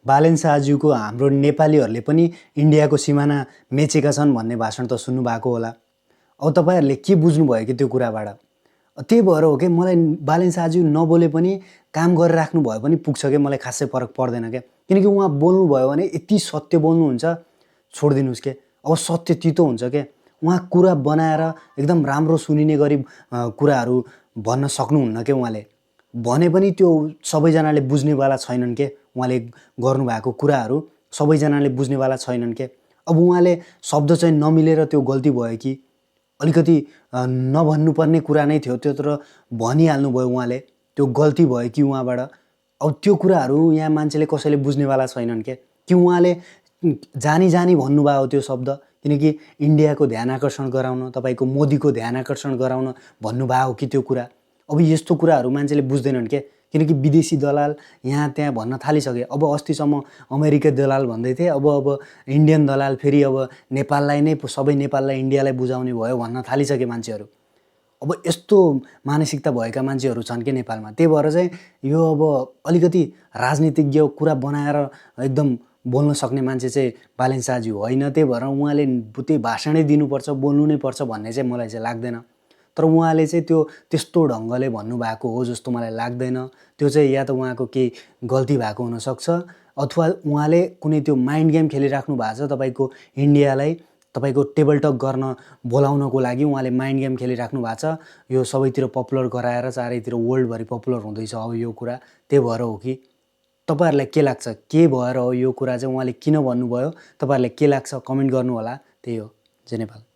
बालेन शाहज्यूको हाम्रो नेपालीहरूले पनि इन्डियाको सिमाना मेचेका छन् भन्ने भाषण त सुन्नुभएको होला। अब तपाईँहरूले के बुझ्नुभयो कि त्यो कुराबाट? त्यही भएर हो कि मलाई बालेन शाहज्यू नबोले पनि काम गरेर राख्नु भयो पनि पुग्छ क्या, मलाई खासै फरक पर्दैन क्या। किनकि उहाँ बोल्नुभयो भने यति सत्य बोल्नुहुन्छ, छोडिदिनुहोस् के। अब सत्य तितो हुन्छ क्या। उहाँ कुरा बनाएर एकदम राम्रो सुनिने गरी कुराहरू भन्न सक्नुहुन्न क्या। उहाँले भने पनि त्यो सबैजनाले बुझ्नेवाला छैनन् के। उहाँले गर्नुभएको कुराहरू सबैजनाले बुझ्नेवाला छैनन् के। अब उहाँले शब्द चाहिँ नमिलेर त्यो गल्ती भयो कि अलिकति नभन्नुपर्ने कुरा नै थियो त्यो, तर भनिहाल्नुभयो उहाँले, त्यो गल्ती भयो कि उहाँबाट। अब त्यो कुराहरू यहाँ मान्छेले कसैले बुझ्नेवाला छैनन् के। कि उहाँले जानी जानी भन्नुभयो त्यो शब्द, किनकि इन्डियाको ध्यान आकर्षण गराउन, तपाईँको मोदीको ध्यान आकर्षण गराउन भन्नुभयो कि त्यो कुरा। अब यस्तो कुराहरू मान्छेले बुझ्दैनन् के, किनकि विदेशी दलाल यहाँ त्यहाँ भन्न थालिसके। अब अस्तिसम्म अमेरिकी दलाल भन्दै थिए, अब इन्डियन दलाल फेरि अब नेपाललाई नै, सबै नेपाललाई इन्डियालाई बुझाउने भयो भन्न थालिसके मान्छेहरू। अब यस्तो मानसिकता भएका मान्छेहरू छन् कि नेपालमा। त्यही भएर चाहिँ यो अब अलिकति राजनीतिज्ञ कुरा बनाएर एकदम बोल्न सक्ने मान्छे चाहिँ बालेन शाहज्यू होइन। त्यही भएर उहाँले त्यही भाषणै दिनुपर्छ, बोल्नु नै पर्छ भन्ने चाहिँ मलाई चाहिँ लाग्दैन। तर उहाँले चाहिँ त्यो त्यस्तो ढङ्गले भन्नुभएको हो जस्तो मलाई लाग्दैन। त्यो चाहिँ या त उहाँको केही गल्ती भएको हुनसक्छ, अथवा उहाँले कुनै त्यो माइन्ड गेम खेलिराख्नु भएको छ तपाईँको इन्डियालाई, तपाईँको टेबल टक गर्न बोलाउनको लागि उहाँले माइन्ड गेम खेलिराख्नु भएको छ। यो सबैतिर पपुलर गराएर चारैतिर वर्ल्डभरि पपुलर हुँदैछ अब यो कुरा। त्यही भएर हो कि? तपाईँहरूलाई के लाग्छ, के भएर हो यो कुरा चाहिँ उहाँले किन भन्नुभयो? तपाईँहरूलाई के लाग्छ कमेन्ट गर्नु होला। त्यही हो। जय नेपाल।